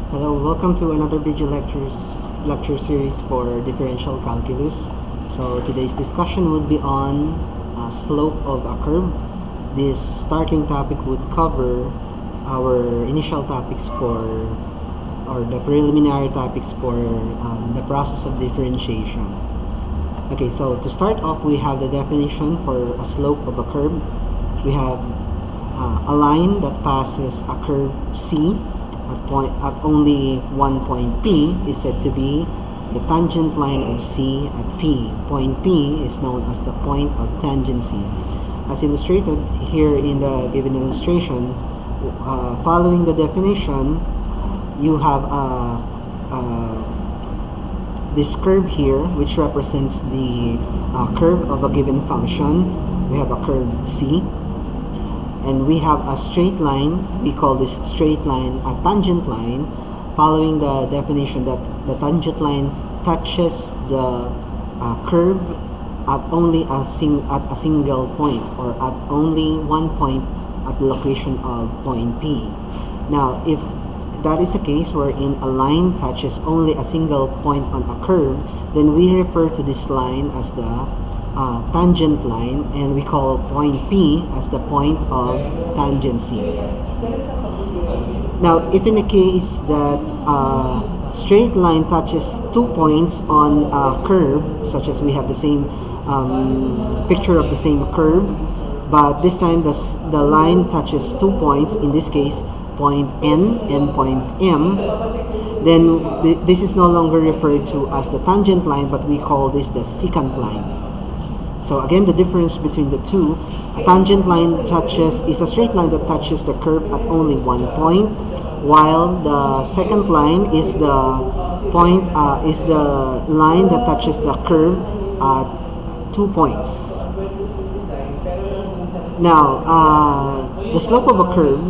Hello, welcome to another video lecture series for differential calculus. So today's discussion would be on slope of a curve. This starting topic would cover our initial topics for or the preliminary topics for the process of differentiation. Okay, so to start off, we have the definition for a slope of a curve. We have a line that passes a curve C at only one point P is said to be the tangent line of C at P. Point P is known as the point of tangency. As illustrated here in the given illustration, following the definition, you have this curve here, which represents the curve of a given function. We have a curve C, and we have a straight line. We call this straight line a tangent line, following the definition that the tangent line touches the curve at only a single point, or at only one point at the location of point P. Now, if that is the case wherein a line touches only a single point on a curve, then we refer to this line as the tangent line, and we call point P as the point of tangency. Now, if in the case that a straight line touches 2 points on a curve, such as we have the same picture of the same curve, but this time the line touches 2 points, in this case point N and point M, then this is no longer referred to as the tangent line, but we call this the secant line. So again, the difference between the two: a tangent line is a straight line that touches the curve at only one point, while the secant line is the line that touches the curve at 2 points. Now, the slope of a curve,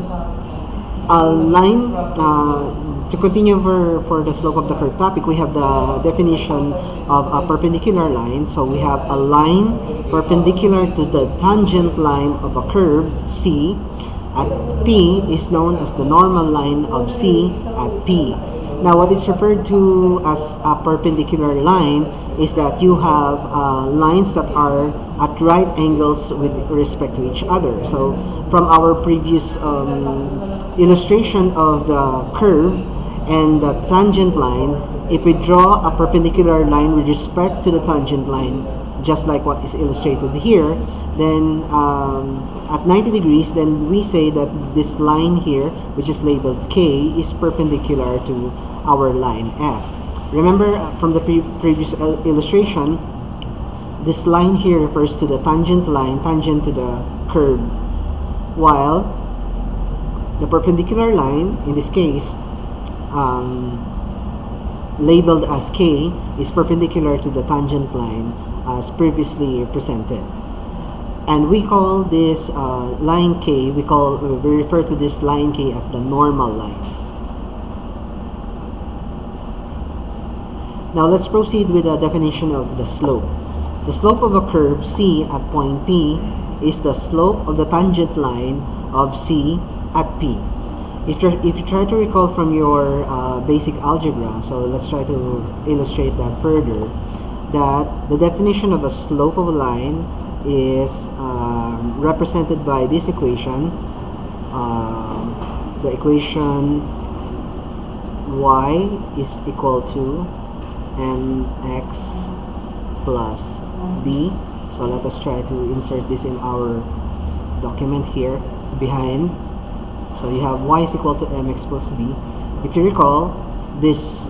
a line, to continue for the slope of the curve topic, we have the definition of a perpendicular line. So we have a line perpendicular to the tangent line of a curve C at P is known as the normal line of C at P. Now, what is referred to as a perpendicular line is that you have lines that are at right angles with respect to each other. So from our previous illustration of the curve and the tangent line, if we draw a perpendicular line with respect to the tangent line, just like what is illustrated here, then at 90 degrees, then we say that this line here, which is labeled K, is perpendicular to our line F. Remember from the previous illustration, this line here refers to the tangent line tangent to the curve, while the perpendicular line, in this case labeled as K, is perpendicular to the tangent line as previously presented. And we call this line K, we refer to this line K as the normal line. Now let's proceed with the definition of the slope. The slope of a curve C at point P is the slope of the tangent line of C at P. If you try to recall from your basic algebra, so let's try to illustrate that further, that the definition of a slope of a line is represented by this equation, the equation y is equal to mx plus b. So let us try to insert this in our document here behind. So you have y is equal to mx plus b. If you recall, this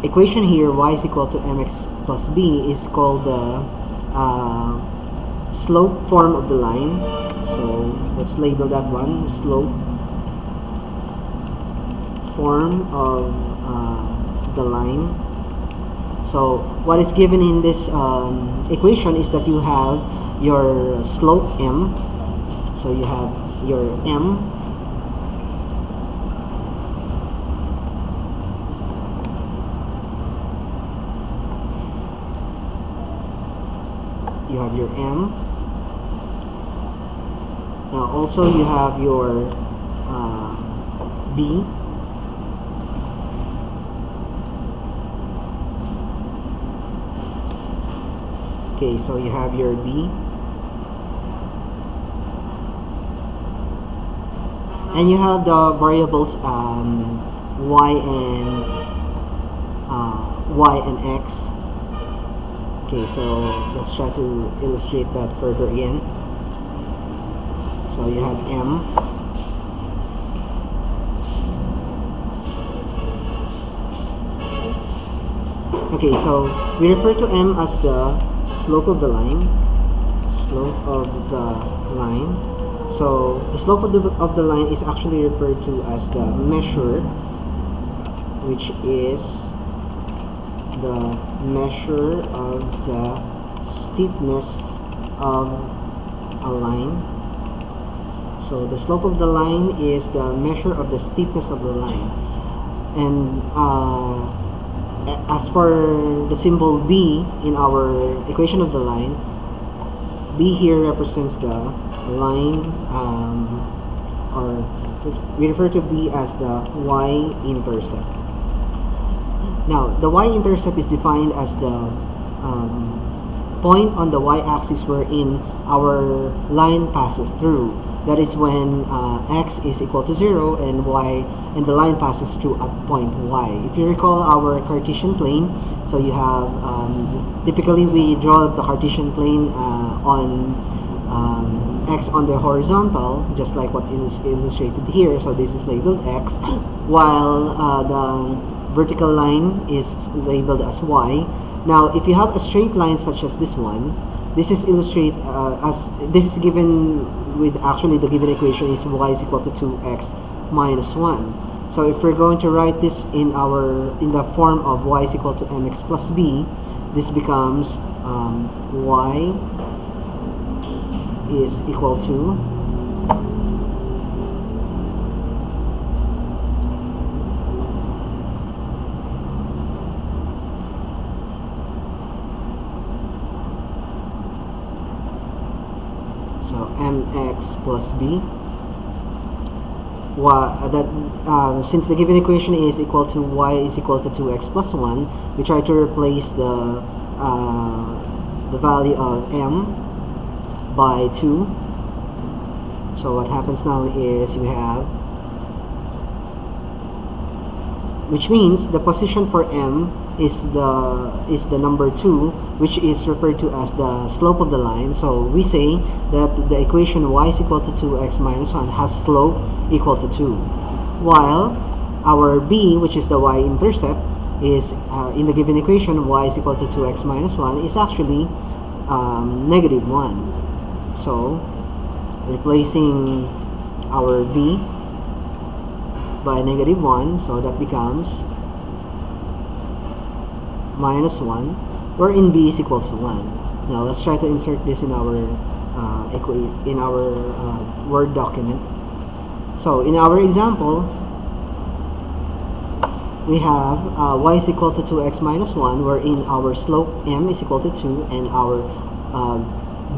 equation here, y is equal to mx plus b, is called the slope form of the line. So let's label that one slope form of the line. So what is given in this equation is that you have your slope m. So you have your m, now also you have your b, Okay, so you have your B, and you have the variables y and x. Okay, so let's try to illustrate that further again. So you have m, okay, so we refer to m as the slope of the line. So the slope of the line is actually referred to as the measure, which is the measure of the steepness of a line. So the slope of the line is the measure of the steepness of the line. And as for the symbol B in our equation of the line, B here represents the line, or we refer to B as the y-intercept. Now, the y-intercept is defined as the point on the y-axis wherein our line passes through. That is when x is equal to 0 and y, and the line passes through at point y. If you recall our Cartesian plane, so you have typically we draw the Cartesian plane on x on the horizontal, just like what is illustrated here. So this is labeled x, while the vertical line is labeled as y. Now, if you have a straight line such as this one, this is this is given with actually the given equation is y is equal to 2x minus 1. So if we're going to write this in the form of y is equal to mx plus b, this becomes y is equal to mx plus b. Since the given equation is equal to y is equal to 2x plus 1, we try to replace the value of m by 2. So what happens now is we have, which means the position for m is the number 2, which is referred to as the slope of the line. So we say that the equation y is equal to 2x minus 1 has slope equal to 2, while our b, which is the y-intercept, is in the given equation y is equal to 2x minus 1 is actually negative 1. So replacing our b by negative 1, so that becomes minus 1, wherein b is equal to 1. Now let's try to insert this in our Word document. So in our example, we have y is equal to 2x minus 1, wherein our slope m is equal to 2 and our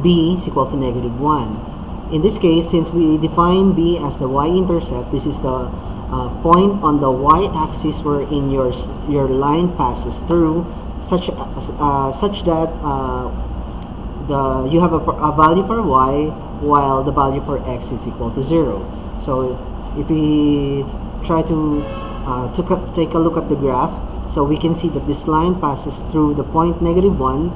b is equal to negative 1. In this case, since we define b as the y-intercept, this is the point on the y-axis wherein your line passes through, such that you have a value for y while the value for x is equal to 0. So if we try to take a look at the graph, so we can see that this line passes through the point negative 1,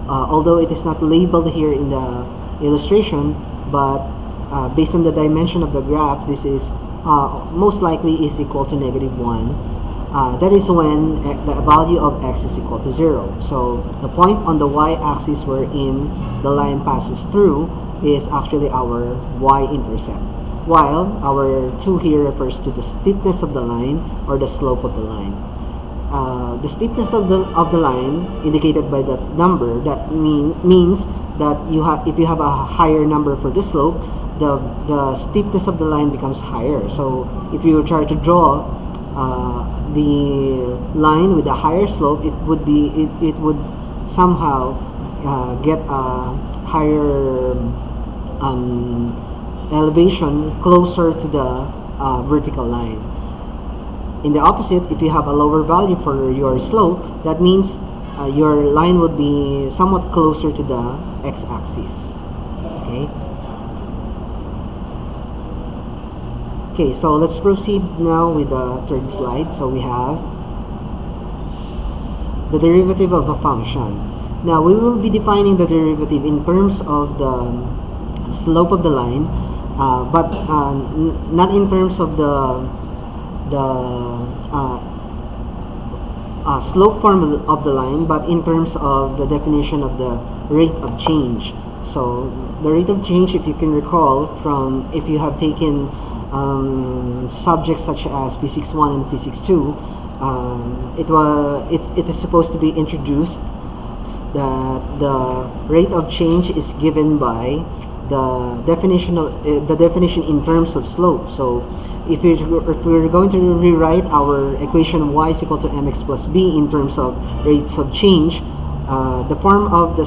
although it is not labeled here in the illustration, but based on the dimension of the graph, this is most likely is equal to negative 1. That is when the value of x is equal to 0. So the point on the y-axis wherein the line passes through is actually our y-intercept, while our 2 here refers to the steepness of the line or the slope of the line. The steepness of the line indicated by that number, that means that if you have a higher number for the slope, the steepness of the line becomes higher. So if you try to draw the line with a higher slope, it would somehow get a higher elevation closer to the vertical line. In the opposite, if you have a lower value for your slope, that means your line would be somewhat closer to the x-axis. Okay. Okay, so let's proceed now with the third slide. So we have the derivative of a function. Now we will be defining the derivative in terms of the slope of the line, but not in terms of the slope form of the line, but in terms of the definition of the rate of change. So the rate of change, if you can recall from, if you have taken subjects such as physics 1 and physics 2, it is supposed to be introduced that the rate of change is given by the definition in terms of slope. So if we're going to rewrite our equation y is equal to mx plus b in terms of rates of change, the form of the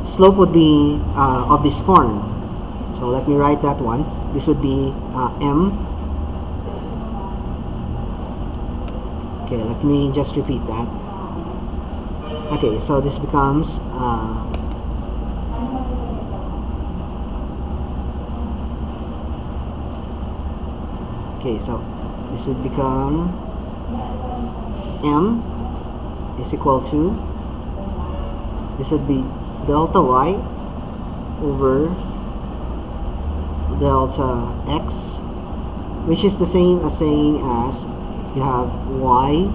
slope would be of this form. So let me write that one. This would be m. Okay, let me just repeat that. Okay, so this becomes okay, so this would become m is equal to, this would be delta y over delta x, which is the same as saying as you have y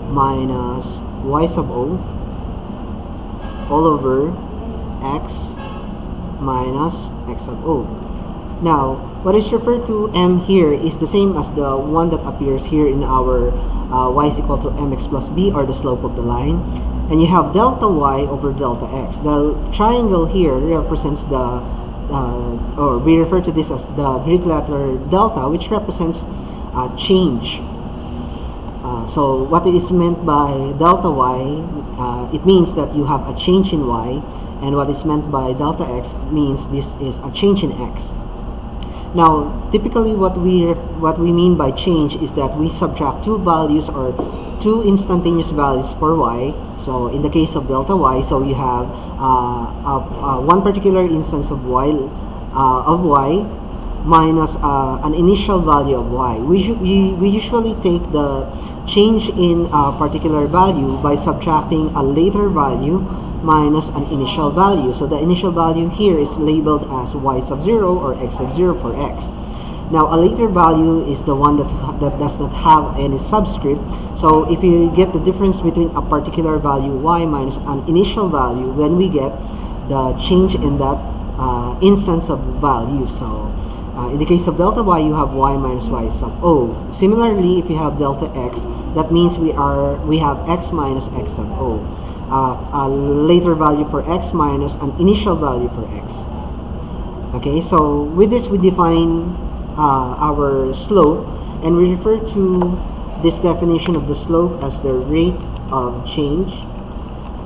minus y sub o all over x minus x sub o. Now, what is referred to m here is the same as the one that appears here in our y is equal to mx plus b, or the slope of the line. And you have delta y over delta x. The triangle here represents the, or we refer to this as the Greek letter delta, which represents change. So what is meant by delta y, it means that you have a change in y, and what is meant by delta x means this is a change in x. Now, typically what we mean by change is that we subtract two values or two instantaneous values for y. So in the case of delta y, so you have one particular instance of y minus an initial value of y. We usually take the change in a particular value by subtracting a later value minus an initial value. So the initial value here is labeled as y sub 0 or x sub 0 for x. Now a later value is the one that does not have any subscript. So if you get the difference between a particular value y minus an initial value, then we get the change in that instance of value. So in the case of delta y, you have y minus y sub o. Similarly, if you have delta x, that means we have x minus x sub o. A later value for x minus an initial value for x. Okay, so with this we define our slope, and we refer to this definition of the slope as the rate of change.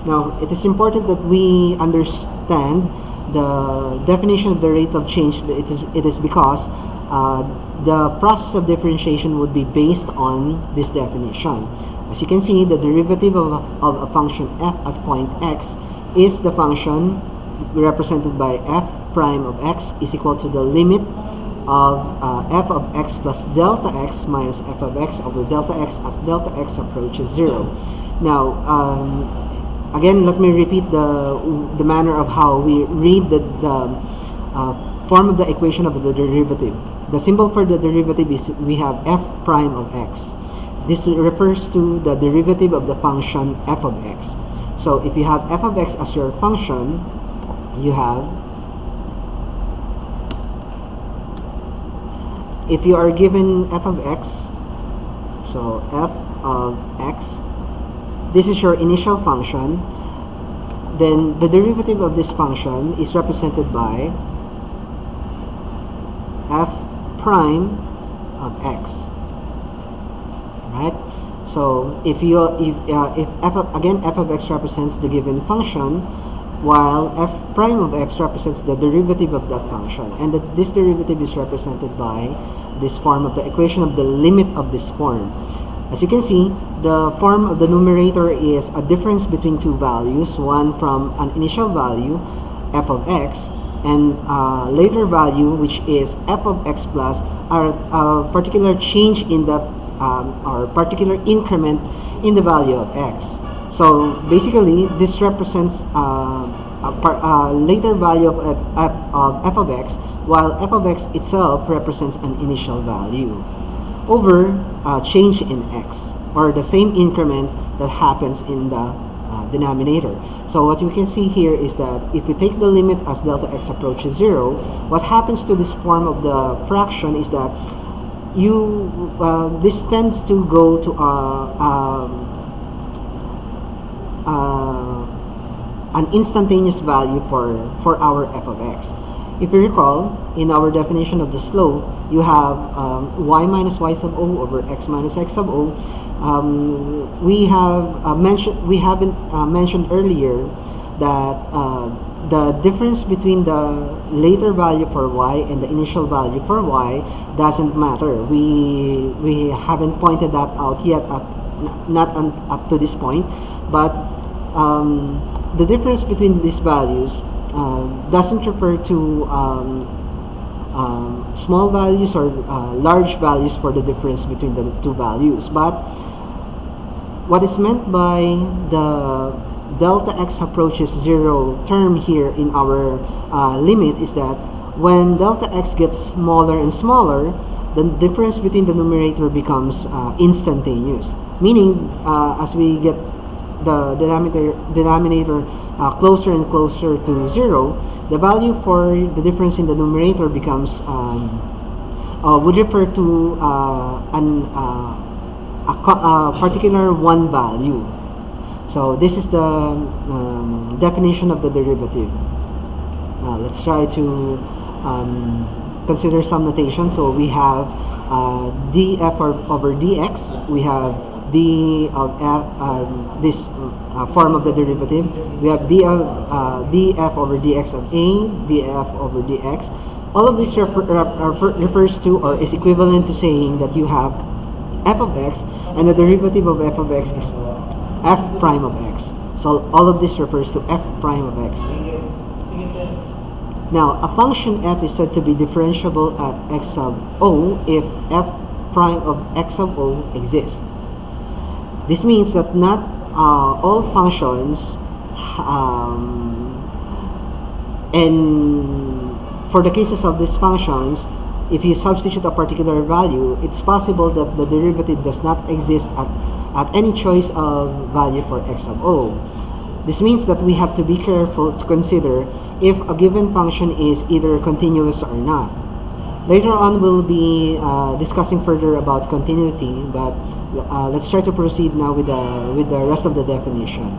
Now, it is important that we understand the definition of the rate of change. It is because the process of differentiation would be based on this definition. As you can see, the derivative of a function f at point x is the function represented by f prime of x is equal to the limit of f of x plus delta x minus f of x over delta x as delta x approaches 0. Now, again, let me repeat the manner of how we read the form of the equation of the derivative. The symbol for the derivative is we have f prime of x. This refers to the derivative of the function f of x. So if you have f of x as your function, you have, if you are given f of x, so f of x, this is your initial function, then the derivative of this function is represented by f prime of x. Right? So if f of x represents the given function, while f prime of x represents the derivative of that function, and this derivative is represented by this form of the equation of the limit of this form. As you can see, the form of the numerator is a difference between two values, one from an initial value, f of x, and later value, which is f of x plus, a particular change in that or particular increment in the value of x. So basically, this represents a later value of f of x, while f of x itself represents an initial value over change in x, or the same increment that happens in the denominator. So what we can see here is that if we take the limit as delta x approaches 0, what happens to this form of the fraction is that this tends to go to an instantaneous value for our f of x. If you recall, in our definition of the slope, you have y minus y sub o over x minus x sub o. We haven't mentioned earlier that the difference between the later value for y and the initial value for y doesn't matter. We haven't pointed that out yet, not up to this point, but the difference between these values doesn't refer to small values or large values for the difference between the two values, but what is meant by the delta x approaches 0 term here in our limit is that when delta x gets smaller and smaller, the difference between the numerator becomes instantaneous, meaning as we get the denominator closer and closer to 0, the value for the difference in the numerator becomes would refer to a particular one value. So this is the definition of the derivative. Let's try to consider some notation. So we have df over dx. We have d of f, this form of the derivative. We have df over dx of a, df over dx. All of this refers to, or is equivalent to, saying that you have f of x, and the derivative of f of x is f prime of x. So all of this refers to f prime of x. Now, a function f is said to be differentiable at x sub o if f prime of x sub o exists. This means that not all functions, and for the cases of these functions, if you substitute a particular value, it's possible that the derivative does not exist at any choice of value for x sub o. This means that we have to be careful to consider if a given function is either continuous or not. Later on, we'll be discussing further about continuity, but let's try to proceed now with the rest of the definition.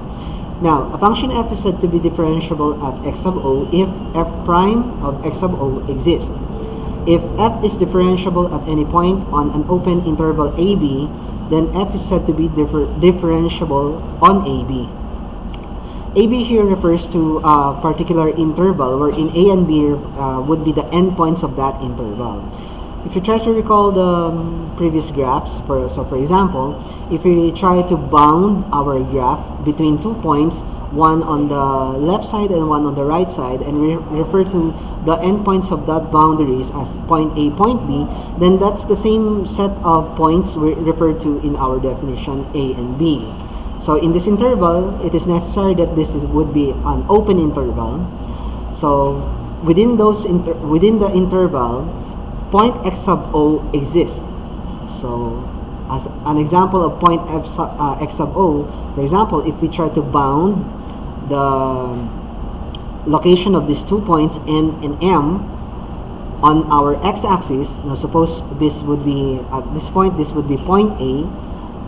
Now, a function f is said to be differentiable at x sub o if f prime of x sub o exists. If f is differentiable at any point on an open interval ab, then f is said to be differentiable on ab. AB here refers to a particular interval wherein a and b would be the endpoints of that interval. If you try to recall the previous graphs, for example, if we try to bound our graph between 2 points, one on the left side and one on the right side, and we refer to the endpoints of that boundaries as point A, point B, then that's the same set of points we refer to in our definition A and B. So in this interval, it is necessary that this would be an open interval. So within the interval, point x sub o exists. So as an example of point x sub o, for example, if we try to bound the location of these 2 points n and m on our x-axis, now suppose this would be, at this point, this would be point A,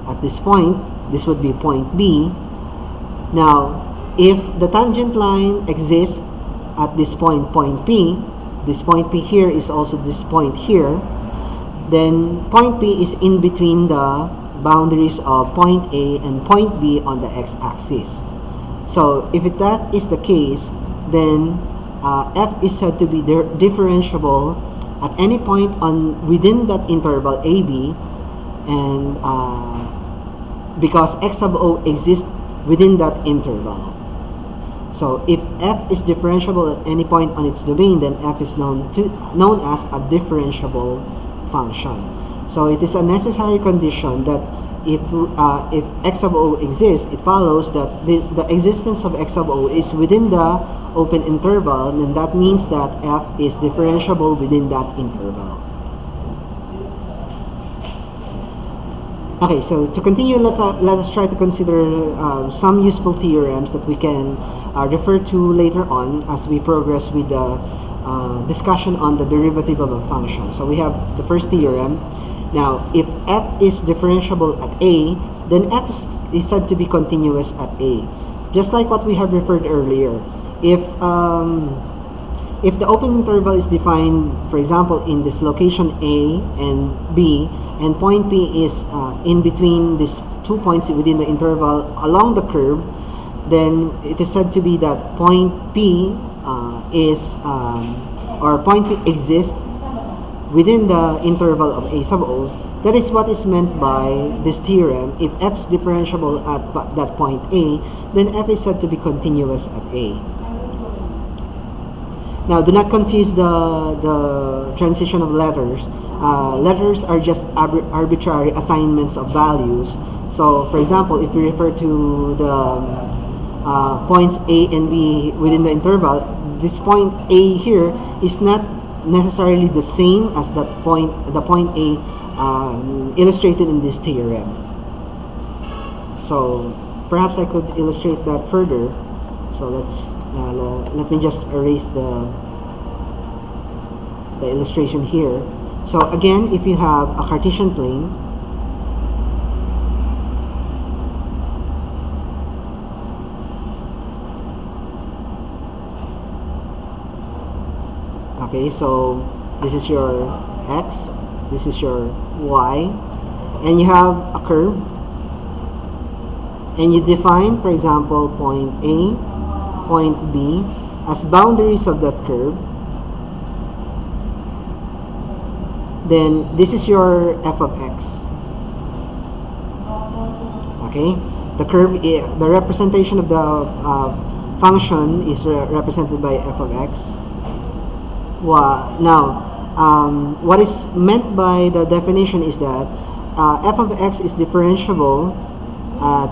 at this point, this would be point B. Now, if the tangent line exists at this point, point P, this point P here is also this point here, then point P is in between the boundaries of point A and point B on the x-axis. So, if that is the case, then f is said to be differentiable at any point within that interval AB, and because x sub o exists within that interval. So if f is differentiable at any point on its domain, then f is known as a differentiable function. So it is a necessary condition that if x sub o exists, it follows that the existence of x sub o is within the open interval, and that means that f is differentiable within that interval. Okay, so to continue, let us try to consider some useful theorems that we can refer to later on as we progress with the discussion on the derivative of a function. So we have the first theorem. Now, if f is differentiable at a, then f is said to be continuous at a. Just like what we have referred earlier, if the open interval is defined, for example, in this location A and B, and point P is in between these 2 points within the interval along the curve, then it is said to be that point P point P exists within the interval of A sub O. That is what is meant by this theorem. If f is differentiable at that point A, then f is said to be continuous at A. Now, do not confuse the transition of letters. Letters are just arbitrary assignments of values. So, for example, if we refer to the points A and B within the interval, this point A here is not necessarily the same as the point A illustrated in this theorem. So, perhaps I could illustrate that further. So let me just erase the illustration here. So again, if you have a Cartesian plane, okay, so this is your x, this is your y, and you have a curve, and you define, for example, point A, point B as boundaries of that curve. Then this is your f of x. Okay, the curve, the representation of the function is represented by f of x. Now, what is meant by the definition is that f of x is differentiable at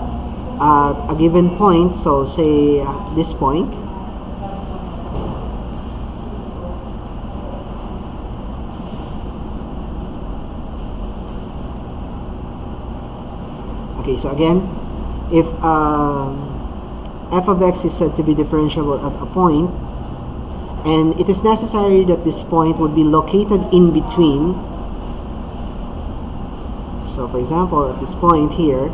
a given point. So say at this point, okay, so again, if f of x is said to be differentiable at a point, and it is necessary that this point would be located in between. So for example, at this point here,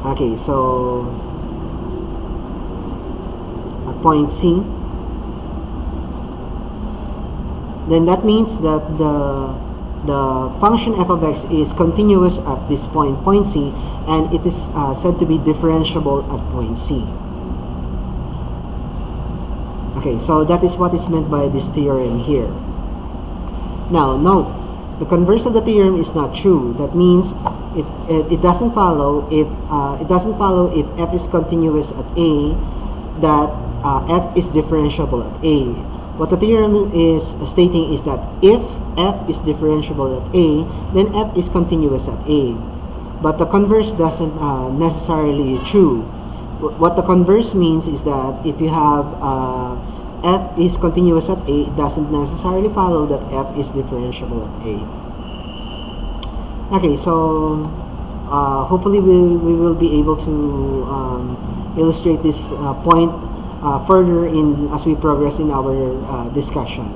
okay, so at point C, then that means that the function f of x is continuous at this point C, and it is said to be differentiable at point C. Okay, so that is what is meant by this theorem here. Now note, the converse of the theorem is not true. That means it doesn't follow if f is continuous at A, that f is differentiable at A. What the theorem is stating is that if f is differentiable at A, then f is continuous at A. But the converse doesn't necessarily true. What the converse means is that if you have f is continuous at A, it doesn't necessarily follow that f is differentiable at A. Okay, so hopefully we will be able to illustrate this point further as we progress in our discussion.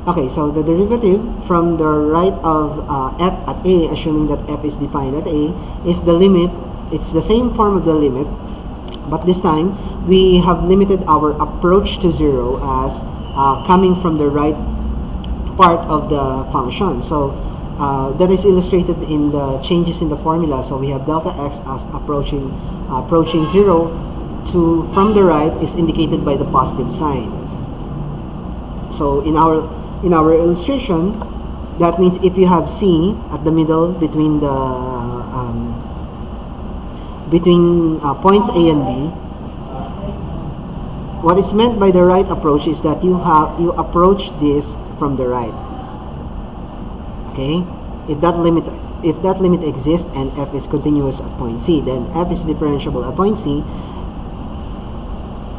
Okay, so the derivative from the right of f at A, assuming that f is defined at A, is the limit. It's the same form of the limit, but this time we have limited our approach to zero as coming from the right part of the function. So that is illustrated in the changes in the formula. So we have delta x as approaching zero from the right is indicated by the positive sign. So in our illustration, That means if you have C at the middle between points A and B, what is meant by the right approach is that you approach this from the right. Okay, if that limit exists and f is continuous at point C, then f is differentiable at point C.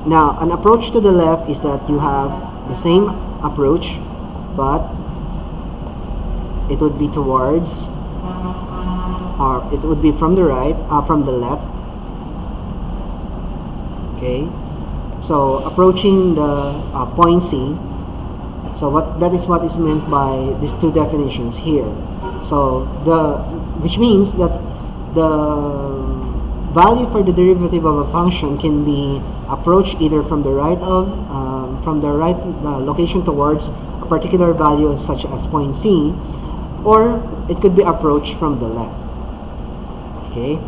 Now, an approach to the left is that you have the same approach, but it would be towards, or it would be from the right, from the left. Okay, so approaching the point C. So that is what is meant by these two definitions here. So which means that the value for the derivative of a function can be approached either from the right location towards a particular value such as point C, or it could be approached from the left. Okay.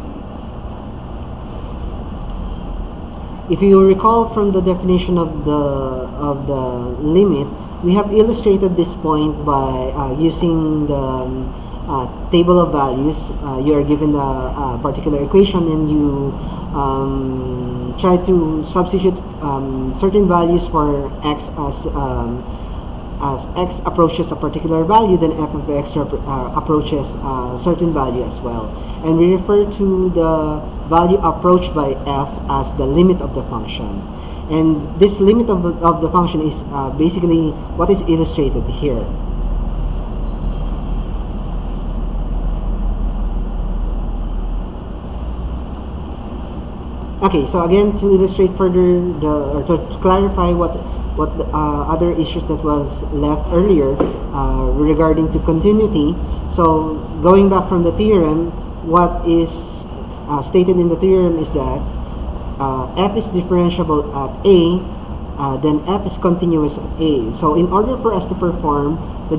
If you recall from the definition of the limit, we have illustrated this point by using the table of values. You are given a particular equation and you try to substitute certain values for x as x approaches a particular value, then f of x approaches a certain value as well. And we refer to the value approached by f as the limit of the function. And this limit of the function is basically what is illustrated here. Okay, so again, to illustrate further, to clarify what the other issues that was left earlier regarding to continuity. So going back from the theorem, what is stated in the theorem is that f is differentiable at A, then f is continuous at A. So in order for us to perform the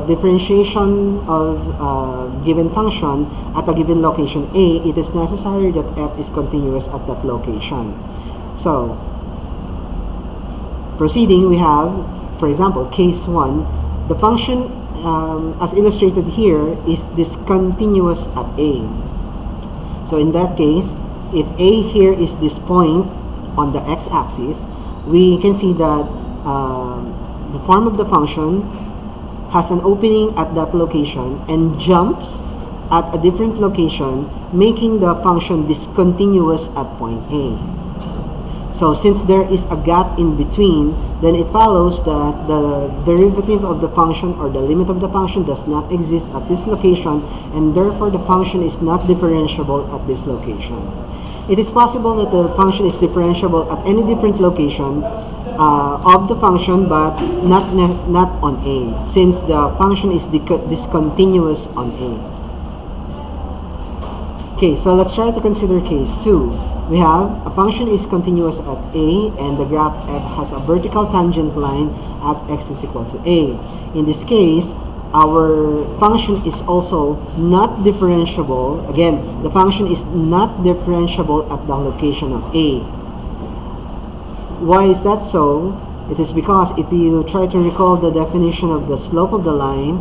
differentiation of given function at a given location A, it is necessary that f is continuous at that location. So proceeding, we have, for example, case 1, the function as illustrated here is discontinuous at A. So in that case, if A here is this point on the x-axis, we can see that the form of the function has an opening at that location and jumps at a different location, making the function discontinuous at point A. So since there is a gap in between, then it follows that the derivative of the function or the limit of the function does not exist at this location, and therefore the function is not differentiable at this location. It is possible that the function is differentiable at any different location of the function, but not on A, since the function is discontinuous on A. Okay, so let's try to consider case 2. We have a function is continuous at A and the graph f has a vertical tangent line at x is equal to A. In this case, our function is also not differentiable. Again, the function is not differentiable at the location of A. Why is that so? It is because if you try to recall the definition of the slope of the line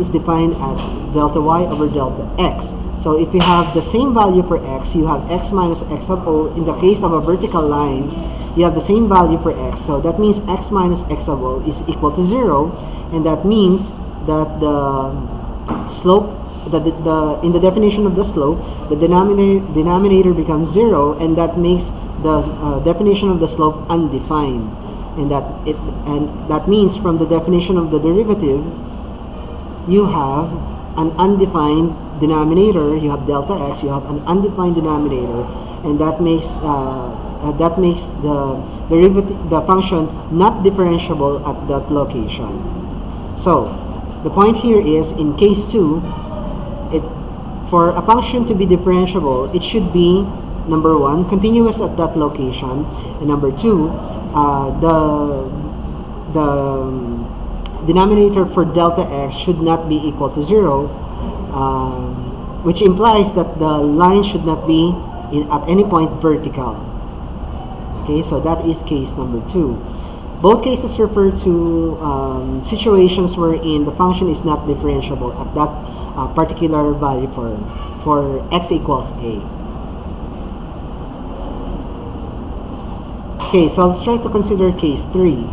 is defined as delta y over delta x. So if you have the same value for x, you have x minus x of o. In the case of a vertical line, you have the same value for x. So that means x minus x of o is equal to 0. And that means that the slope, in the definition of the slope, the denominator becomes 0, and that makes the definition of the slope undefined. And that means from the definition of the derivative, you have an undefined denominator. You have delta x, you have an undefined denominator, and that makes the function not differentiable at that location. So the point here is, in case 2, for a function to be differentiable, it should be, number 1, continuous at that location, and number 2, the denominator for delta x should not be equal to 0, which implies that the line should not be at any point vertical. Okay, so that is case number 2. Both cases refer to situations wherein the function is not differentiable at that particular value for x equals a. Okay, so let's try to consider case 3.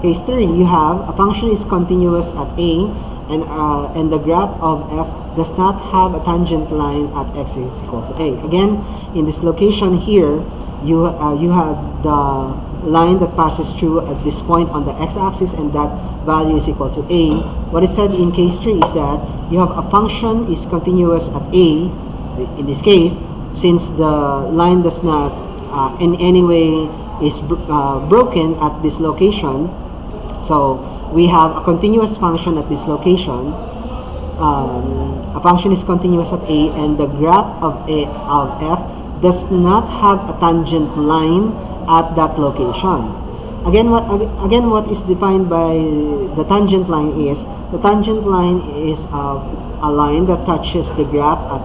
Case 3, you have a function is continuous at a, and the graph of f does not have a tangent line at x is equal to a. Again, in this location here, you have the line that passes through at this point on the x-axis, and that value is equal to a. What is said in case 3 is that you have a function is continuous at a. In this case, since the line does not in any way is broken at this location, so we have a continuous function at this location. A function is continuous at a, and the graph of f does not have a tangent line at that location. Again, what is defined by the tangent line is a line that touches the graph at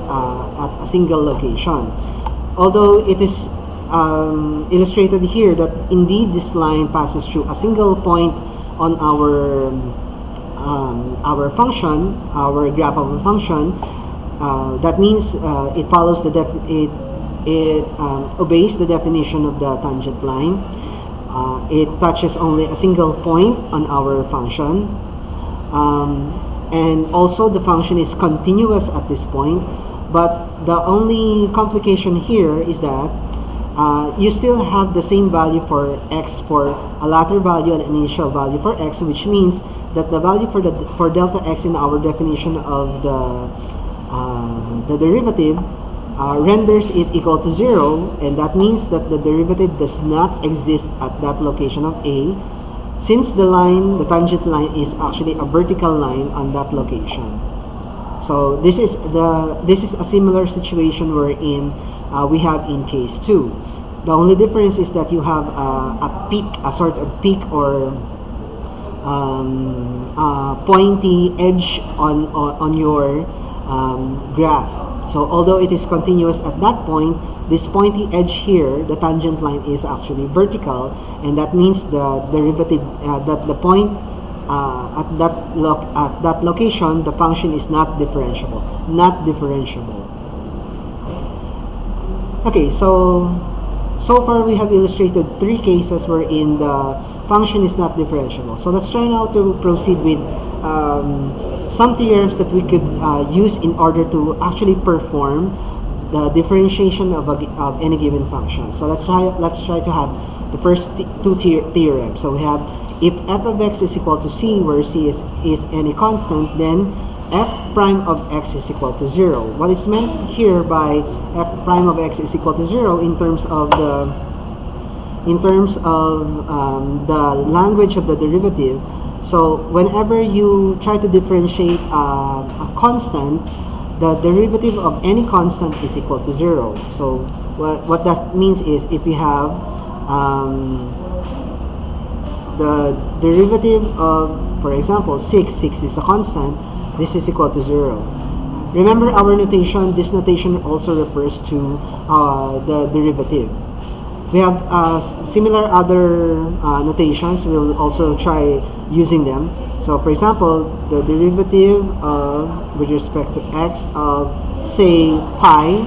a single location. Although it is illustrated here that indeed this line passes through a single point on our function, our graph of a function. That means it follows it obeys the definition of the tangent line. It touches only a single point on our function, and also the function is continuous at this point. But the only complication here is that you still have the same value for x for a latter value and initial value for x, which means that the value for delta x in our definition of the derivative renders it equal to 0, and that means that the derivative does not exist at that location of a, since the tangent line is actually a vertical line on that location. So this is a similar situation wherein we have in case 2. The only difference is that you have a sort of peak or pointy edge on your graph. So although it is continuous at that point, this pointy edge here, the tangent line, is actually vertical, and that means the derivative that the point at that location, the function is not differentiable. Okay, so far we have illustrated 3 cases wherein the function is not differentiable. So let's try now to proceed with some theorems that we could use in order to actually perform the differentiation of any given function. So let's try to have the first 2 theorems. So we have, if f of x is equal to c, where c is any constant, then f prime of x is equal to 0. What is meant here by f prime of x is equal to 0 in terms of the language of the derivative? So whenever you try to differentiate a constant, the derivative of any constant is equal to 0. So what that means is, if you have the derivative of, for example, 6 is a constant, this is equal to 0. Remember our notation. This notation also refers to the derivative. We have similar other notations. We'll also try using them. So for example, the derivative of, with respect to x, of, say, pi.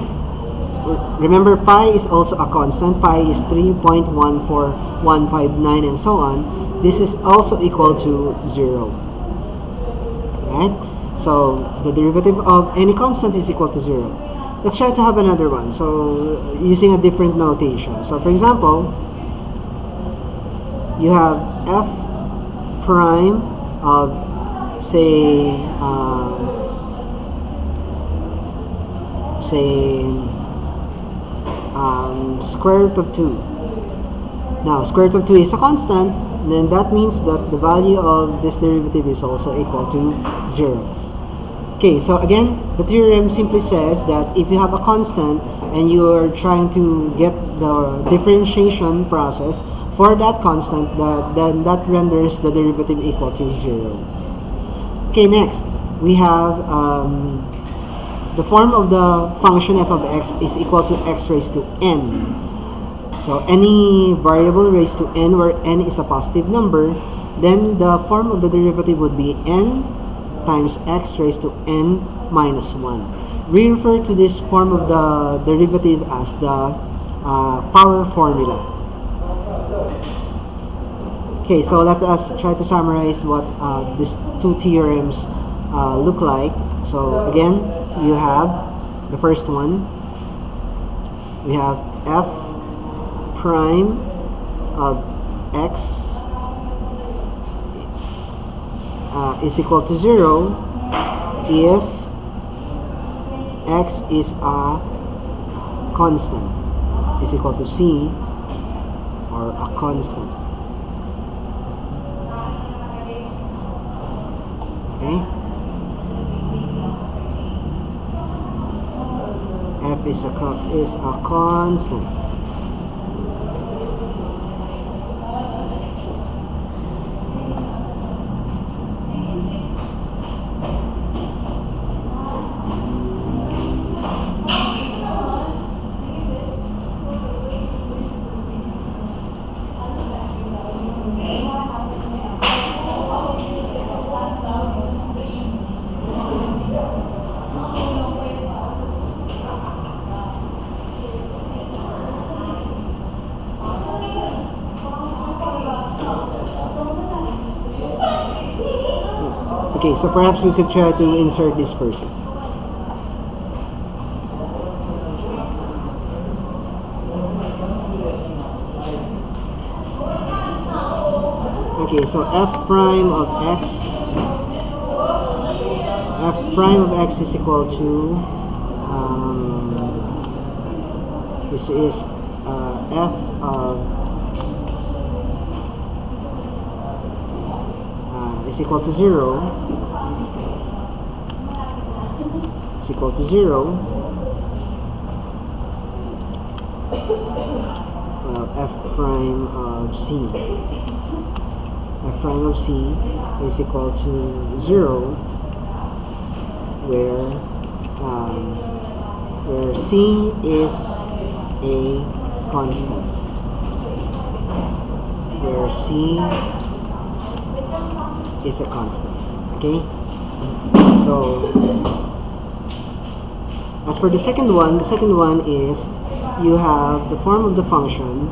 Remember, pi is also a constant. Pi is 3.14159 and so on. This is also equal to 0. Right? So the derivative of any constant is equal to 0. Let's try to have another one. So using a different notation. So for example, you have f prime of, say square root of 2. Now square root of 2 is a constant, then that means that the value of this derivative is also equal to 0. Okay, so again, the theorem simply says that if you have a constant and you are trying to get the differentiation process for that constant, then that renders the derivative equal to 0. Okay, next, we have the form of the function f of x is equal to x raised to n. So any variable raised to n where n is a positive number, then the form of the derivative would be n times x raised to n minus 1. We refer to this form of the derivative as the power formula. Okay, so let us try to summarize what these two theorems look like. So again, you have the first one. We have f prime of x is equal to 0 if x is a constant, is equal to c, or a constant. Okay, f is a constant. Okay, so perhaps we could try to insert this first. Okay, so f prime of x is equal to this is f of is equal to 0, is equal to 0. Well, f prime of c, f prime of c is equal to 0 where c is a constant, where c is a constant. Okay, so as for the second one is you have the form of the function.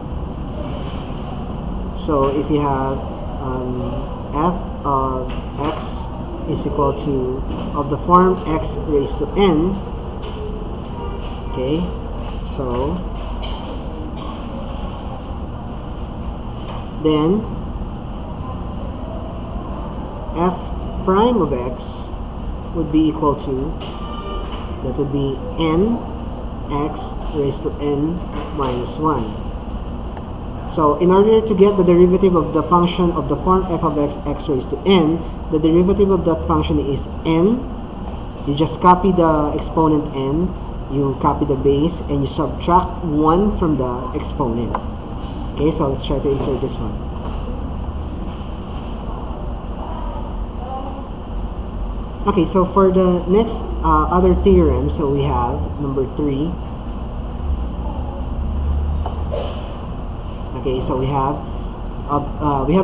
So if you have f of x is equal to of the form x raised to n. Okay, so then f prime of x would be equal to, that would be n x raised to n minus 1. So in order to get the derivative of the function of the form f of x, x raised to n, the derivative of that function is n. You just copy the exponent n, you copy the base, and you subtract 1 from the exponent. Okay, so let's try to insert this one. Okay, so for the next other theorem, so we have number 3. Okay, so we have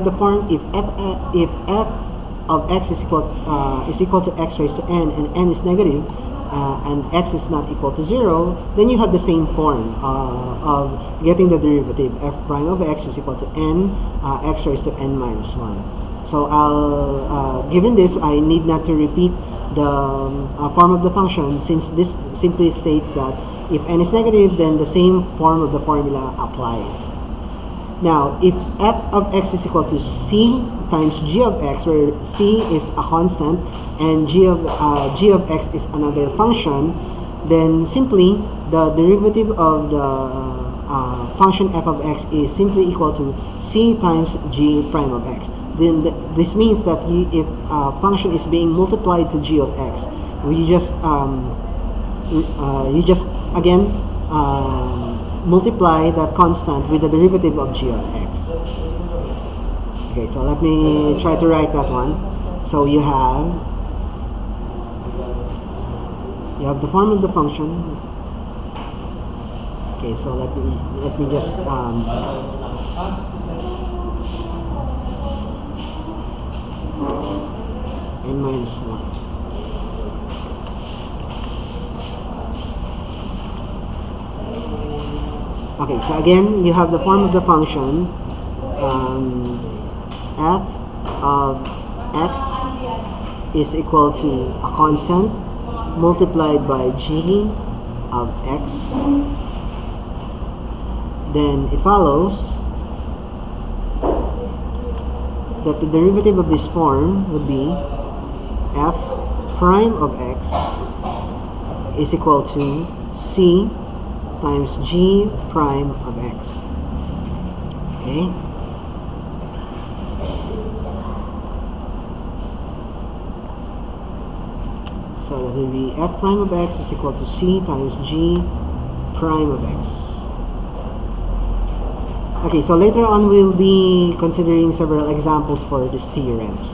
the form if f of x is equal to x raised to n, and n is negative, and x is not equal to 0, then you have the same form of getting the derivative. F prime of x is equal to n x raised to n minus 1. So given this, I need not to repeat the form of the function, since this simply states that if n is negative, then the same form of the formula applies. Now, if f of x is equal to c times g of x, where c is a constant and g of x is another function, then simply the derivative of the function f of x is simply equal to c times g prime of x. Then this means that if a function is being multiplied to g of x, you just again multiply that constant with the derivative of g of x. Okay, so let me try to write that one. So you have the form of the function. Okay, so let me just n minus 1. Okay, so again, you have the form of the function f of x is equal to a constant multiplied by g of x. Then it follows that the derivative of this form would be f prime of x is equal to c times g prime of x. Okay? So that will be f prime of x is equal to c times g prime of x. Okay, so later on we'll be considering several examples for these theorems.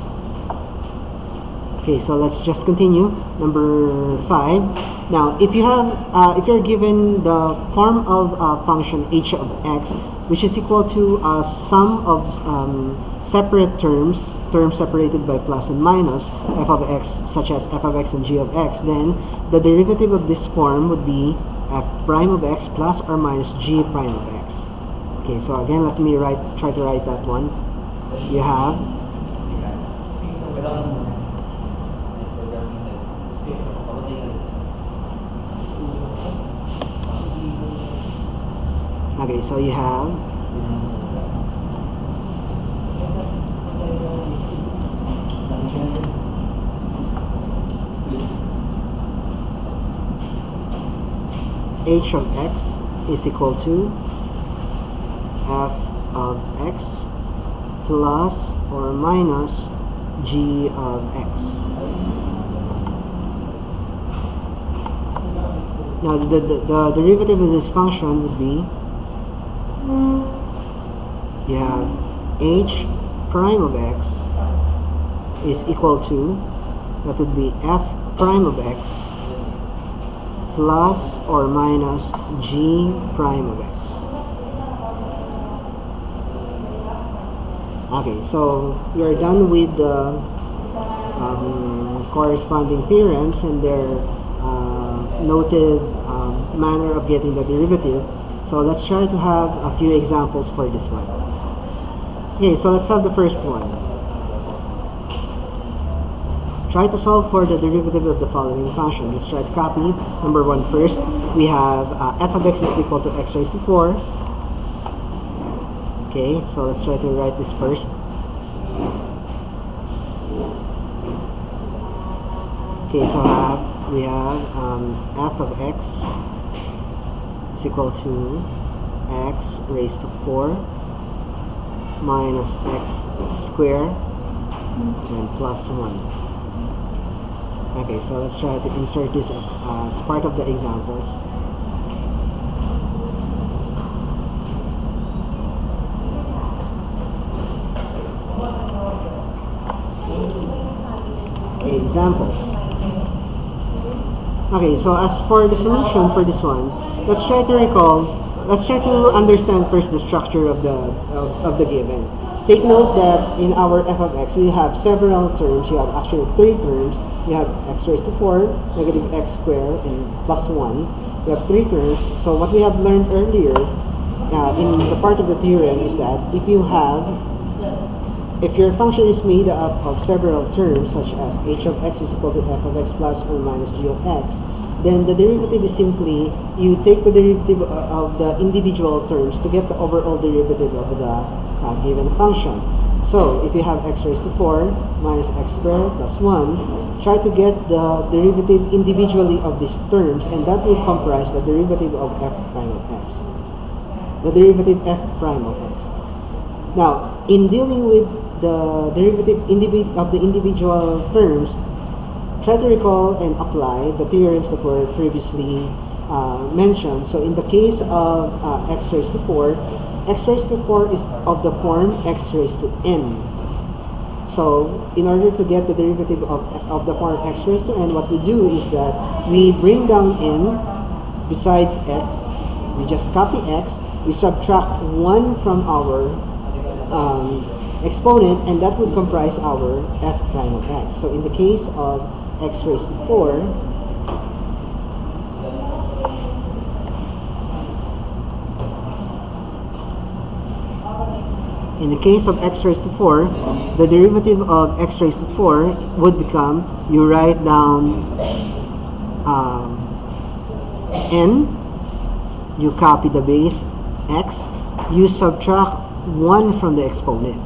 Okay, so let's just continue. Number 5. Now, if you're given the form of function h of x, which is equal to a sum of separate terms separated by plus and minus, f of x, such as f of x and g of x, then the derivative of this form would be f prime of x plus or minus g prime of x. Okay, so again, let me try to write that one. You have okay, so you have h of x is equal to f of x plus or minus g of x. Now the derivative of this function would be, you have h prime of x is equal to, that would be f prime of x plus or minus g prime of x. Okay, so we are done with the corresponding theorems and their noted manner of getting the derivative. So let's try to have a few examples for this one. Okay, so let's have the first one. Try to solve for the derivative of the following function. Let's try to copy number 1 first. We have f of x is equal to x raised to 4. Okay, so let's try to write this first. Okay, so we have f of x is equal to x raised to 4 minus x squared and plus 1. Okay, so let's try to insert this as part of the examples. Okay, examples. Okay, so as for the solution for this one, let's try to understand first the structure of the given. Take note that in our f of x, we have several terms. You have actually 3 terms. You have x raised to 4, negative x squared, and plus 1. You have 3 terms. So what we have learned earlier in the part of the theorem is that if your function is made up of several terms, such as h of x is equal to f of x plus or minus g of x, then the derivative is simply, you take the derivative of the individual terms to get the overall derivative of the given function. So, if you have x raised to 4 minus x squared plus 1, try to get the derivative individually of these terms, and that will comprise the derivative of f prime of x. The derivative f prime of x. Now, in dealing with the derivative of the individual terms, try to recall and apply the theorems that were previously mentioned. So in the case of x raised to 4, x raised to 4 is of the form x raised to n. So in order to get the derivative of the form x raised to n, what we do is that we bring down n besides x, We just copy x, we subtract 1 from our exponent, and that would comprise our f prime of x. So in the case of x raised to 4, in the case of x raised to 4, the derivative of x raised to 4 would become, you write down n, you copy the base x, you subtract 1 from the exponent,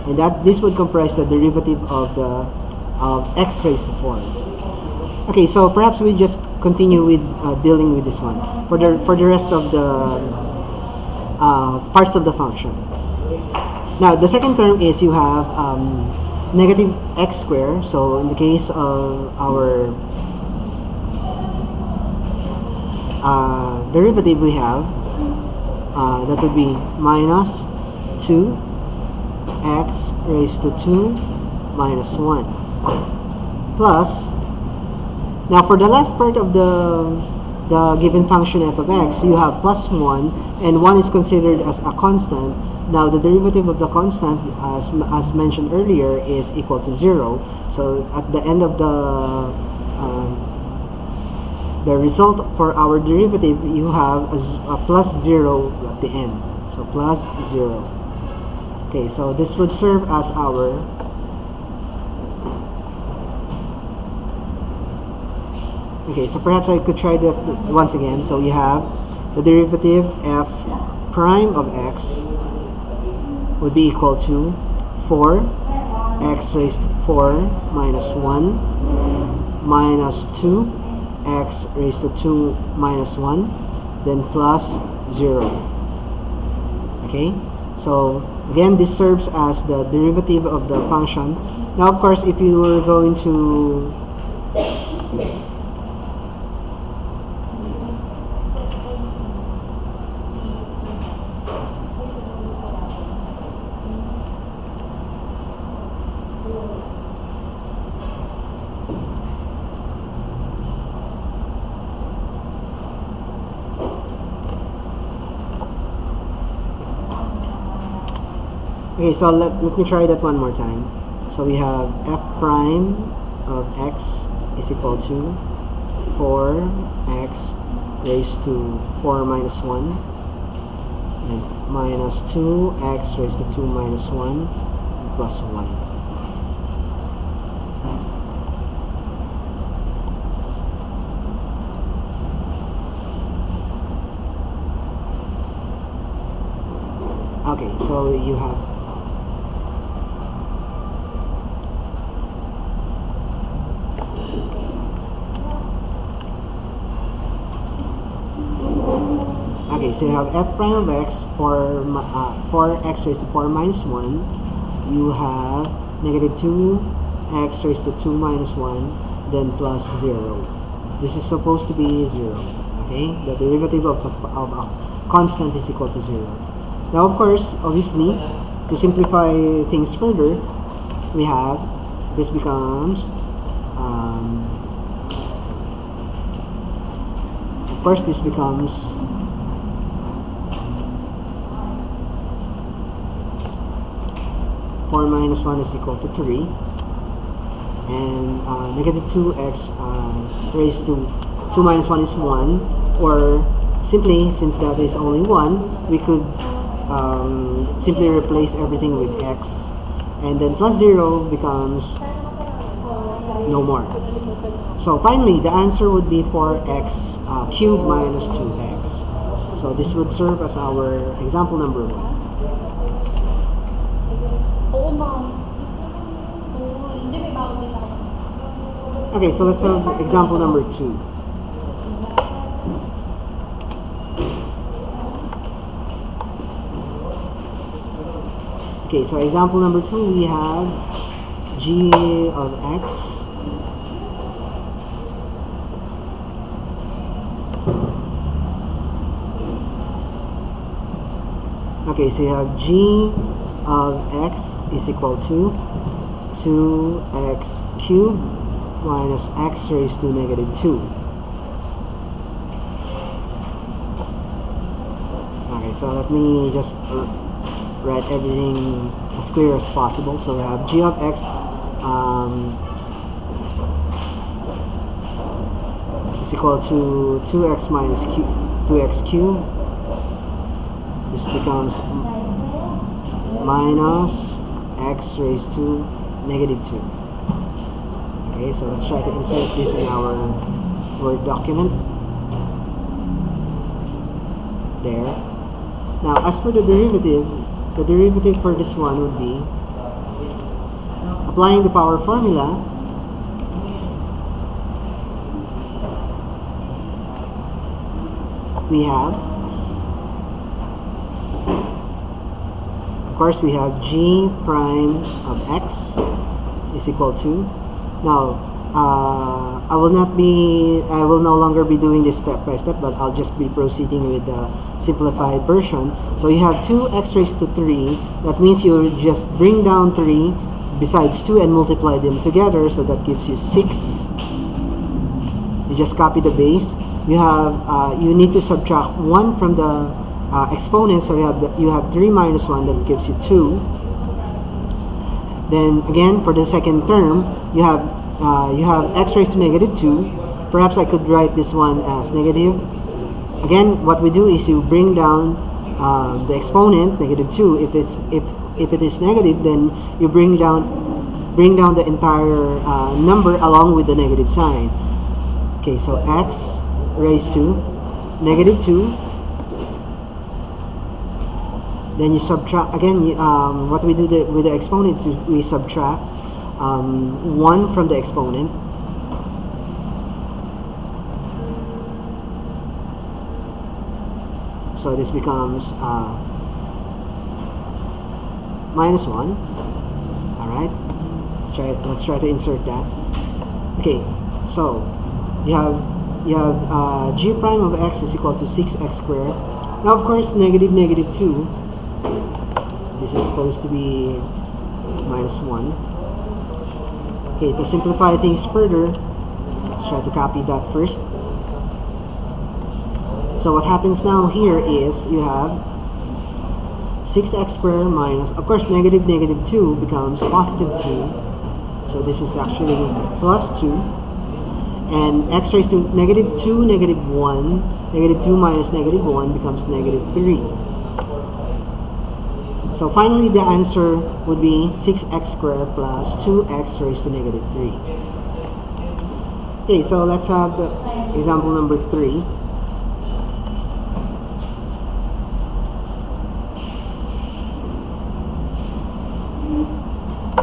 and that this would comprise the derivative of x raised to 4. Okay, so perhaps we just continue with dealing with this one for the rest of the parts of the function. Now the second term is you have negative x squared. So in the case of our derivative, we have that would be minus 2 x raised to 2 minus 1 plus, now for the last part of the given function f of x, you have plus 1, and 1 is considered as a constant. Now the derivative of the constant, as mentioned earlier, is equal to 0. So at the end of the result for our derivative, you have a plus 0 at the end. So plus 0. Okay, so this would serve as our okay, so perhaps I could try that once again. So you have the derivative f prime of x would be equal to 4 x raised to 4 minus 1 minus 2 x raised to 2 minus 1, then plus 0. Okay, so again, this serves as the derivative of the function. Now of course, if you were going to okay, so let me try that one more time. So we have f prime of x is equal to 4x raised to 4 minus 1 and minus 2x raised to 2 minus 1 plus 1. Okay, so you have so you have f prime of x for 4x raised to 4 minus 1. You have negative 2x raised to 2 minus 1, then plus 0. This is supposed to be 0. Okay, the derivative of a constant is equal to 0. Now of course, obviously, to simplify things further, we have this becomes of course this becomes 4 minus 1 is equal to 3, and negative 2x raised to 2 minus 1 is 1, or simply, since that is only 1, we could simply replace everything with x, and then plus 0 becomes no more. So finally, the answer would be 4x cubed minus 2x. So this would serve as our example number 1. Okay, so let's have example number 2. Okay, so example number 2, we have g of x okay, so you have g of x is equal to 2x cubed minus x raised to negative 2. so let me just write everything as clear as possible. So we have g of x is equal to 2x minus 2x cubed. This becomes minus x raised to negative 2. Okay, so let's try to insert this in our Word document. There. Now, as for the derivative for this one would be applying the power formula. We have, of course, we have g prime of x is equal to. Now, I will no longer be doing this step by step, but I'll just be proceeding with the simplified version. So you have 2x raised to 3. That means you just bring down 3 besides 2 and multiply them together, so that gives you 6. You just copy the base. You have you need to subtract 1 from the exponent, so you have 3 minus 1, that gives you 2. Then again, for the second term, you have x raised to negative 2. Perhaps I could write this one as negative. Again, what we do is you bring down the exponent, negative 2. If it is negative, then you bring down the entire number along with the negative sign. Okay, so x raised to negative 2. Then you subtract again. What we do with the exponent is we subtract 1 from the exponent. So this becomes minus 1. Alright, let's try to insert that. Okay, so you have g prime of x is equal to 6x squared. Now, of course, negative 2. This is supposed to be minus 1. Okay, to simplify things further, let's try to copy that first. So what happens now here is you have 6x squared minus, of course, negative 2 becomes positive 2. So this is actually plus 2. And x raised to negative 2, negative 1. Negative 2 minus negative 1 becomes negative 3. So finally, the answer would be 6x squared plus 2x raised to negative 3. Okay, so let's have the example number 3.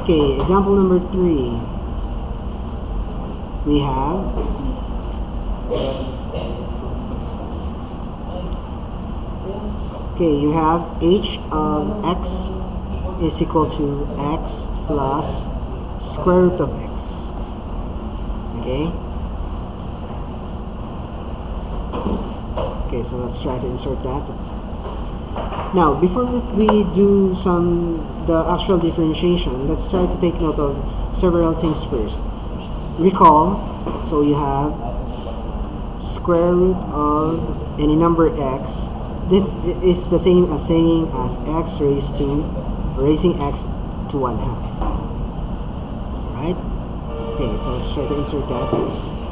Okay, example number 3. We have you have h of x is equal to x plus square root of x. Okay, so let's try to insert that. Now, before we do the actual differentiation, let's try to take note of several things first. Recall, so you have square root of any number x. This is the same as saying as x raising x to 1/2. Right? Okay, so let's try to insert that.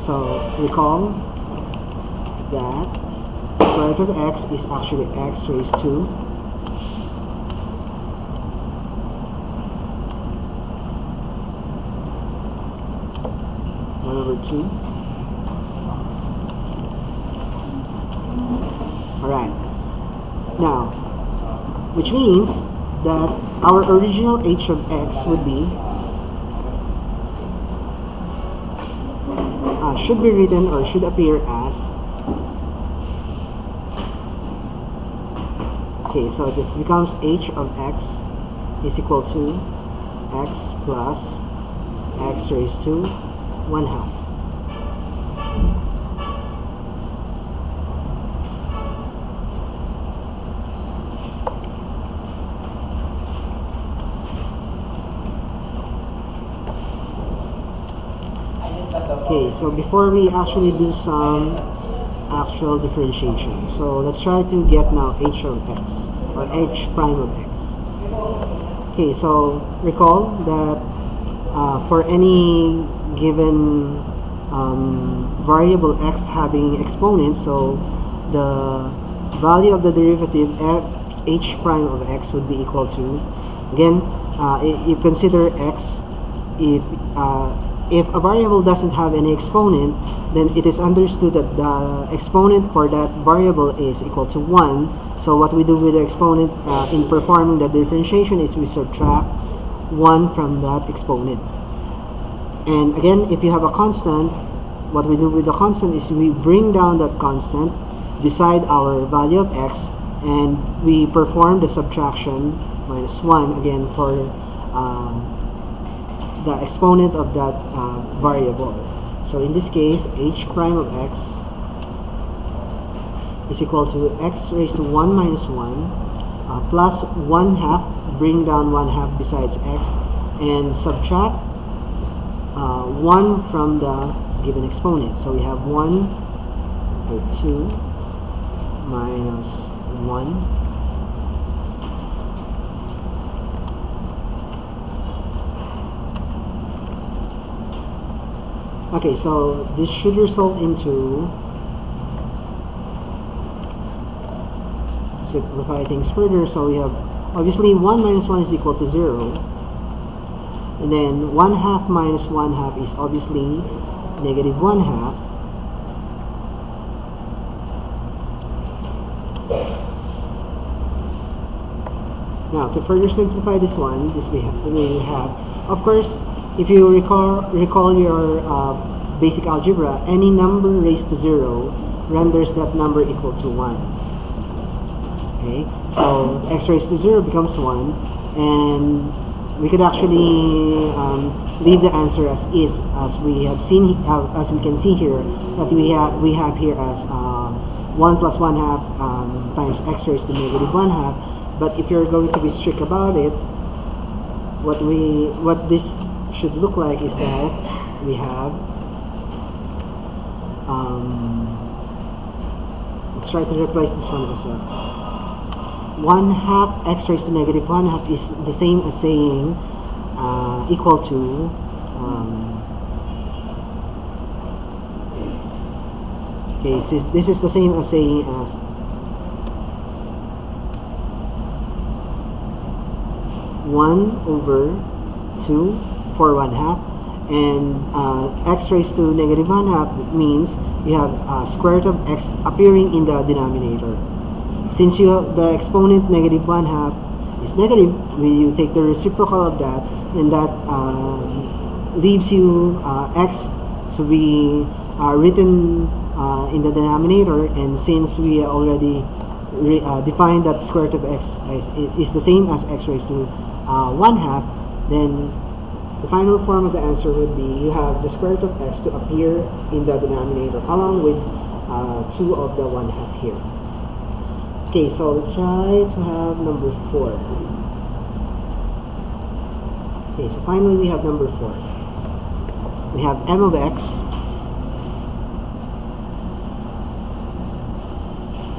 So recall that square root of x is actually x raised to over 2. Alright. Now, which means that our original h of x would be should be written or should appear as, okay, so this becomes h of x is equal to x plus x raised to 1/2. Okay, so before we actually do some actual differentiation. So let's try to get now h of x, or h prime of x. Okay, so recall that for any given variable x having exponents, so the value of the derivative h prime of x would be equal to, again, you consider x, if a variable doesn't have any exponent, then it is understood that the exponent for that variable is equal to 1. So what we do with the exponent in performing the differentiation is we subtract 1 from that exponent. And again, if you have a constant, what we do with the constant is we bring down that constant beside our value of x, and we perform the subtraction minus 1 again for the exponent of that variable. So in this case, h prime of x is equal to x raised to 1 minus 1 plus 1 half, bring down 1 half besides x, and subtract 1 from the given exponent. So we have 1 over 2 minus 1. Okay, so this should result into, to simplify things further, so we have obviously 1 minus 1 is equal to 0, and then 1 half minus 1 half is obviously negative 1 half. Now to further simplify this one, we have, of course, if you recall your basic algebra, any number raised to 0 renders that number equal to 1. Okay, so x raised to 0 becomes 1, and we could actually leave the answer as is, as we have seen, as we can see here, that we have here as 1 plus 1 half times x raised to negative 1 half. But if you're going to be strict about it, what this should look like is that we have, let's try to replace this one also. 1 half x raised to negative 1 half is the same as saying equal to okay, so this is the same as saying as 1 over 2 for 1 half, and x raised to negative 1 half means you have square root of x appearing in the denominator. Since you have the exponent negative 1 half is negative, you take the reciprocal of that, and that leaves you x to be written in the denominator. And since we already defined that square root of x is the same as x raised to 1 half, then the final form of the answer would be you have the square root of x to appear in the denominator along with 2 of the 1 half here. Okay, so let's try to have number 4. Okay, so finally we have number 4. We have m of x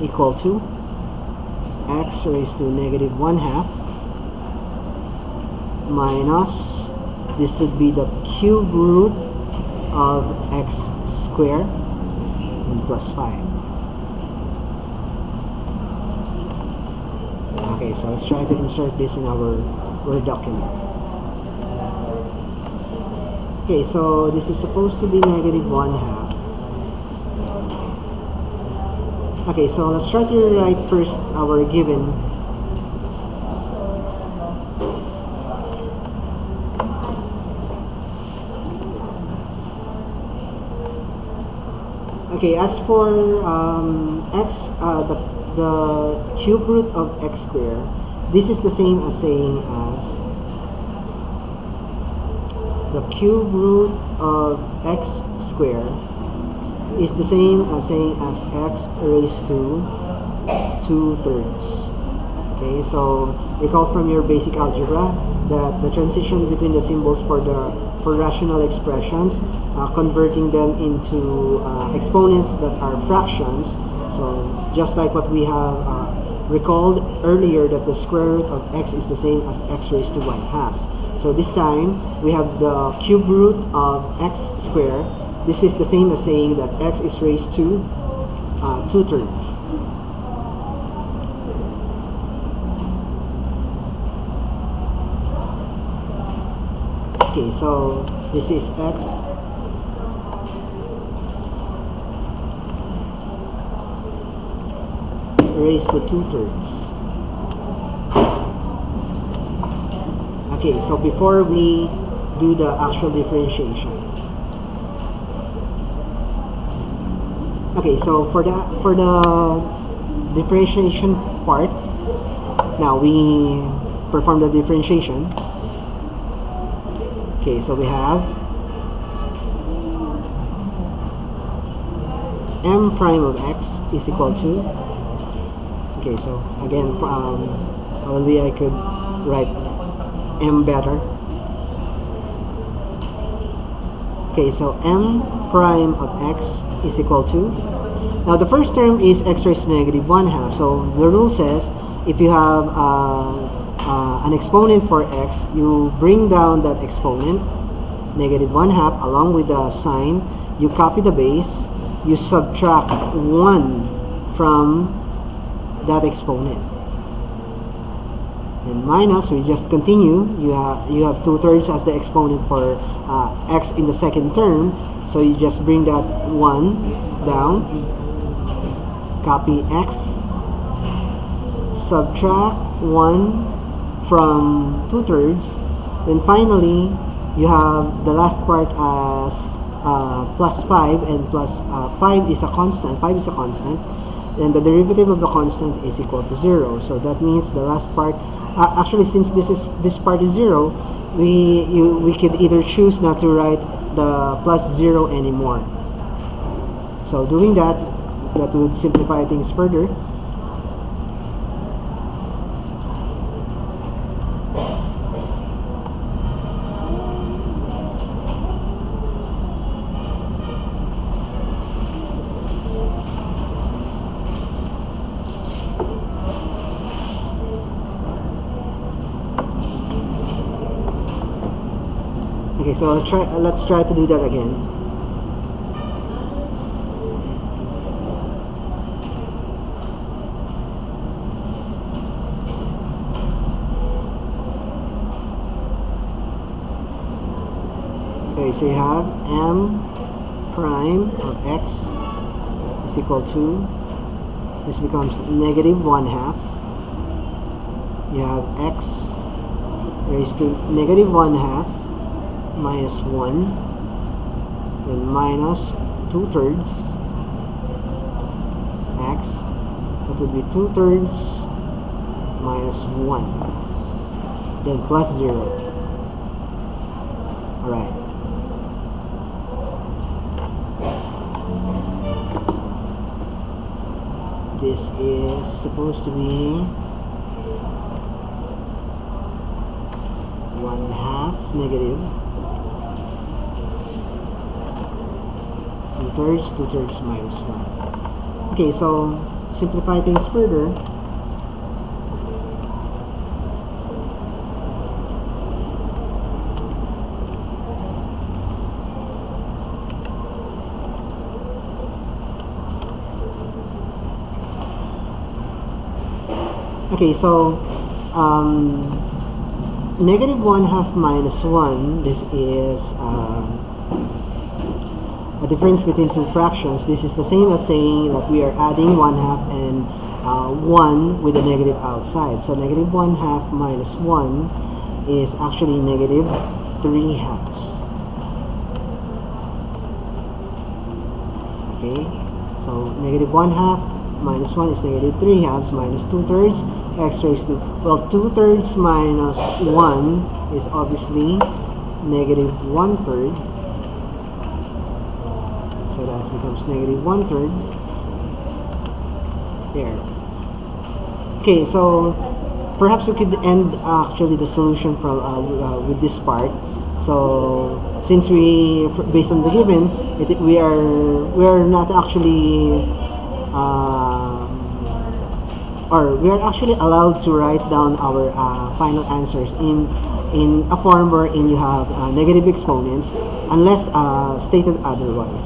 equal to x raised to negative 1 half minus, this would be the cube root of x squared and plus 5. Okay, so let's try to insert this in our Word document. Okay, so this is supposed to be negative 1 half. Okay, so let's try to write first our given. Okay, as for x, the cube root of x squared, this is the same as saying as the cube root of x squared is the same as saying as x raised to 2/3. Okay, so recall from your basic algebra that the transition between the symbols for rational expressions, converting them into exponents that are fractions. So just like what we have recalled earlier, that the square root of x is the same as x raised to 1/2. So this time we have the cube root of x squared. This is the same as saying that x is raised to 2/3. Okay, so this is x raised to 2/3. Okay, so before we do the actual differentiation. Okay, so for the differentiation part, now we perform the differentiation. Okay, so we have m prime of x is equal to, okay, so again, probably I could write m better. Okay, so m prime of x is equal to, now the first term is x raised to negative 1/2. So the rule says if you have an exponent for x, you bring down that exponent, negative 1/2, along with the sign. You copy the base, you subtract 1 from that exponent, and minus, we just continue. You have 2/3 as the exponent for x in the second term, so you just bring that 1 down, copy x, subtract 1 from 2/3, then finally you have the last part as plus 5, and plus 5 is a constant. 5 is a constant, and the derivative of the constant is equal to 0. So that means the last part, actually, since this part is 0, we could either choose not to write the plus 0 anymore. So doing that would simplify things further. Okay, so let's try to do that again. Okay, so you have m prime of x is equal to, this becomes negative 1/2. You have x raised to negative 1/2 minus 1, then minus 2/3 x, that would be 2/3 minus 1, then plus 0. Alright. This is supposed to be 1/2 negative 2/3 minus 1. Okay, so to simplify things further, okay, so negative 1/2 minus 1, this is a difference between two fractions. This is the same as saying that we are adding 1/2 and 1 with a negative outside. So negative 1/2 minus 1 is actually negative 3/2. Okay, so negative 1/2 minus 1 is negative 3/2 minus 2/3 x raised to, well, 2/3 minus 1 is obviously negative 1/3. So that becomes negative 1/3 there. Okay, so perhaps we could end actually the solution from with this part. So since based on the given, we are not actually or we are actually allowed to write down our final answers in a form wherein you have negative exponents unless stated otherwise.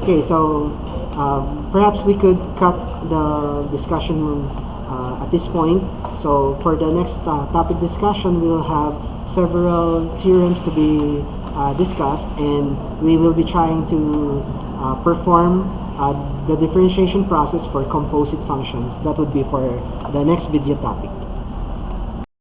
Okay, so perhaps we could cut the discussion at this point. So for the next topic discussion, we'll have several theorems to be discussed, and we will be trying to perform the differentiation process for composite functions. That would be for the next video topic.